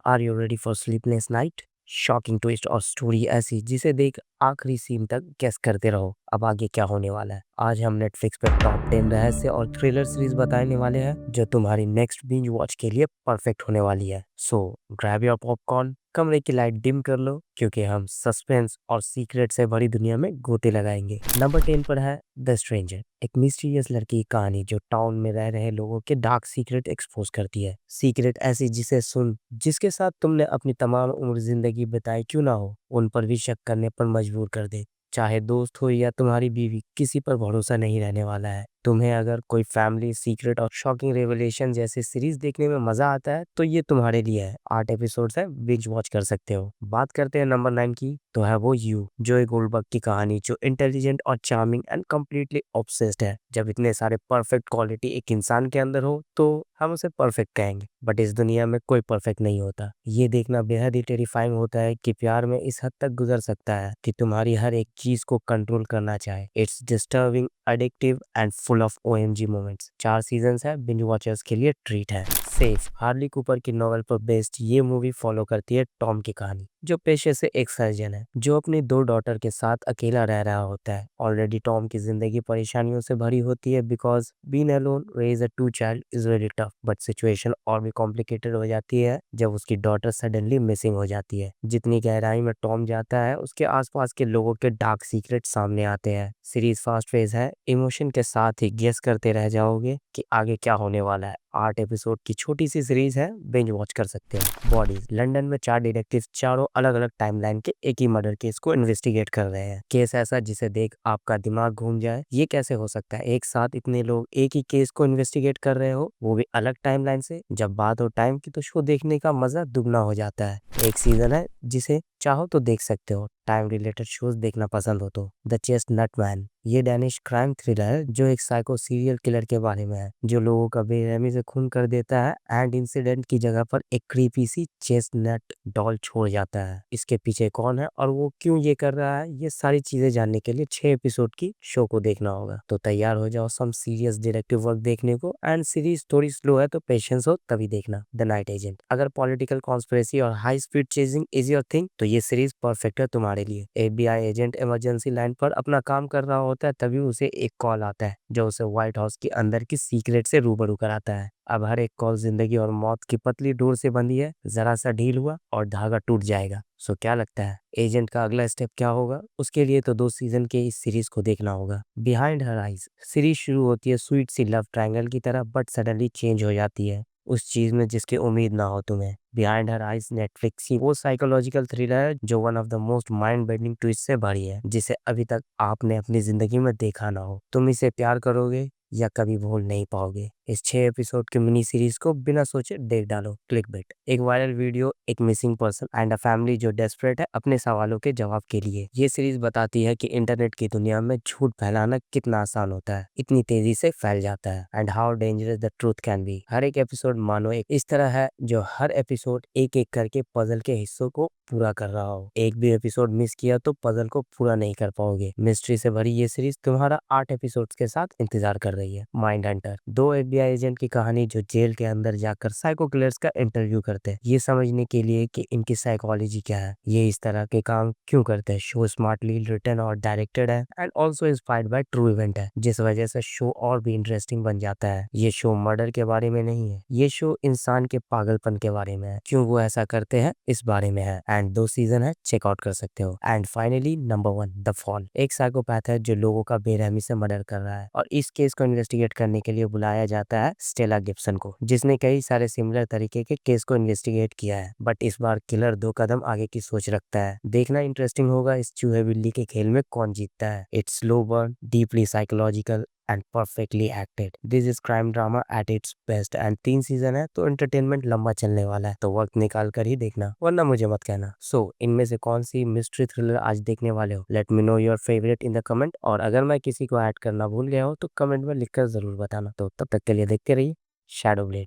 Are you ready for sleepless night? Shocking twist और story ऐसी जिसे देख आखिरी सीन तक गेस करते रहो अब आगे क्या होने वाला है। आज हम नेटफ्लिक्स पे टॉप 10 रहस्य और थ्रिलर सीरीज बताने वाले हैं जो तुम्हारी नेक्स्ट बिंज वॉच के लिए परफेक्ट होने वाली है। सो ग्रैब योर पॉपकॉर्न, कमरे की लाइट डिम कर लो क्योंकि हम सस्पेंस और सीक्रेट से भरी दुनिया में गोते लगाएंगे। नंबर 10 पर है द स्ट्रेंजर, एक मिस्टीरियस लड़की की कहानी जो टाउन में रह रहे लोगों के डार्क सीक्रेट एक्सपोज करती है। सीक्रेट ऐसी जिसे सुन जिसके साथ तुमने अपनी तमाम उम्र जिंदगी बिताई क्यों ना हो, उन पर भी शक करने पर मजबूर कर दे। चाहे दोस्त हो या तुम्हारी बीवी, किसी पर भरोसा नहीं रहने वाला है। तुम्हें अगर कोई फैमिली सीक्रेट और शॉकिंग रेवलेशन जैसी सीरीज देखने में मजा आता है तो ये तुम्हारे लिए है। 8 एपिसोड्स है, बिंज वॉच कर सकते हो। बात करते हैं नंबर 9 की, तो है वो यू, जो एक गोल्डबर्ग की कहानी जो इंटेलिजेंट और चार्मिंग एंड कम्प्लीटली ऑब्सेस्ड है। जब इतने सारे परफेक्ट क्वालिटी एक इंसान के अंदर हो तो हम उसे परफेक्ट कहेंगे, बट इस दुनिया में कोई परफेक्ट नहीं होता। ये देखना बेहद ही टेरिफाइंग होता है कि प्यार में इस हद तक गुजर सकता है कि तुम्हारी हर एक चीज को कंट्रोल करना चाहे। It's disturbing, addictive and full of OMG moments. 4 seasons है, बिंज वॉचर्स के लिए ट्रीट है। सेफ, हार्ली कूपर की नॉवेल पर बेस्ड ये मूवी फॉलो करती है टॉम की कहानी, जो पेशे से एक सर्जन है जो अपनी 2 डॉटर के साथ अकेला रह रहा होता है। ऑलरेडी टॉम की जिंदगी परेशानियों से भरी होती है because being alone raise a 2 child is very tough, but situation और भी कॉम्प्लिकेटेड हो जाती है जब उसकी डॉटर सडनली मिसिंग हो जाती है। जितनी गहराई में टॉम जाता है उसके आसपास के लोगों के डार्क सीक्रेट सामने आते हैं। सीरीज फास्ट फेज है, इमोशन के साथ ही गेस करते रह जाओगे कि आगे क्या होने वाला है। 8 एपिसोड की छोटी सी सीरीज है, बिंज वॉच कर सकते हैं। बॉडीज, लंदन में 4 डिटेक्टिव चारों अलग अलग टाइमलाइन के एक ही मर्डर केस को इन्वेस्टिगेट कर रहे हैं। केस ऐसा जिसे देख आपका दिमाग घूम जाए, ये कैसे हो सकता है एक साथ इतने लोग एक ही केस को इन्वेस्टिगेट कर रहे हो, वो भी अलग टाइमलाइन से। जब बात हो टाइम की तो शो देखने का मजा दुगना हो जाता है। एक सीजन है जिसे चाहो तो देख सकते हो, टाइम रिलेटेड शोज देखना पसंद हो तो। द चेस्टनट मैन, ये डैनिश क्राइम थ्रिलर है जो एक साइको सीरियल किलर के बारे में है जो लोगों का बेरहमी से खून कर देता है एंड इंसिडेंट की जगह पर एक क्रीपी सी चेस्टनट डॉल छोड़ जाता है। इसके पीछे कौन है और वो क्यों ये कर रहा है, ये सारी चीजें जानने के लिए 6 एपिसोड की शो को देखना होगा। तो तैयार हो जाओ सम सीरियस डिटेक्टिव वर्क देखने को। एंड सीरीज थोड़ी स्लो है तो पेशेंस हो तभी देखना। द नाइट एजेंट, अगर पॉलिटिकल कॉन्स्पिरेसी और high speed chasing is your thing तो ये सीरीज परफेक्ट है तुम्हारे लिए। एफबीआई एजेंट इमरजेंसी लाइन पर अपना काम कर रहा होता है, तभी उसे एक कॉल आता है जो उसे व्हाइट हाउस के अंदर की सीक्रेट से रूबरू कराता है। अब हर एक कॉल जिंदगी और मौत की पतली डोर से बंधी है, जरा सा ढील हुआ और धागा टूट जाएगा। सो क्या लगता है एजेंट का अगला स्टेप क्या होगा? उसके लिए तो 2 सीजन के इस सीरीज को देखना होगा। बिहाइंड हर आइज, सीरीज शुरू होती है स्वीट सी लव ट्रायंगल की तरह, बट सडनली चेंज हो जाती है उस चीज में जिसकी उम्मीद ना हो तुम्हें। बिहाइंड हर आइज नेटफ्लिक्स की वो साइकोलॉजिकल थ्रिलर है जो one of the most mind bending twist से भरी है, जिसे अभी तक आपने अपनी जिंदगी में देखा ना हो। तुम इसे प्यार करोगे या कभी भूल नहीं पाओगे। इस 6 एपिसोड की मिनी सीरीज को बिना सोचे देख डालो। क्लिकबेट, एक वायरल वीडियो, एक missing person and a family जो डेस्परेट है अपने सवालों के जवाब के लिए। ये सीरीज बताती है कि इंटरनेट की दुनिया में झूठ फैलाना कितना आसान होता है, इतनी तेजी से फैल जाता है, and how dangerous the truth can be. हर एक एपिसोड मानो एक इस तरह है जो हर एपिसोड एक एक करके पजल के हिस्सों को पूरा कर रहा हो। एक भी एपिसोड मिस किया तो पजल को पूरा नहीं कर पाओगे। मिस्ट्री से भरी ये सीरीज तुम्हारा 8 एपिसोड्स के साथ इंतजार कर रही है। माइंड हंटर, 2 एफबीआई एजेंट की कहानी जो जेल के अंदर जाकर साइको किलर्स का इंटरव्यू करते हैं, ये समझने के लिए कि इनकी साइकोलॉजी क्या है, ये इस तरह के काम क्यों करते हैं। शो स्मार्टली रिटन और डायरेक्टेड है and also inspired by true event है, जिस वजह से शो और भी इंटरेस्टिंग बन जाता है। ये शो मर्डर के बारे में नहीं है, ये शो इंसान के पागलपन के बारे में है, क्यों वो ऐसा करते हैं इस बारे में है। एंड 2 सीजन है, चेकआउट कर सकते हो। And finally number 1, the fall, एक साइकोपैथ है जो लोगों का बेरहमी से मर्डर कर रहा है और इस केस को इन्वेस्टिगेट करने के लिए बुलाया जाता है स्टेला गिब्सन को, जिसने कई सारे सिमिलर तरीके के केस को इन्वेस्टिगेट किया है, बट इस बार किलर 2 कदम आगे की सोच रखता है। देखना इंटरेस्टिंग होगा इस चूहे बिल्ली के खेल में कौन जीतता है। It's slow burn, deeply psychological and perfectly acted. This is crime drama at its best and 3 season है तो एंटरटेनमेंट लंबा चलने वाला है, तो वक्त निकाल कर ही देखना, वरना मुझे मत कहना। सो इनमें से कौन सी मिस्ट्री थ्रिलर आज देखने वाले हो? Let me know your favourite in the comment, और अगर मैं किसी को ऐड करना भूल गया हो तो कमेंट में लिखकर जरूर बताना। तो तब तक के लिए देखते रहिए शैडो ब्लेड।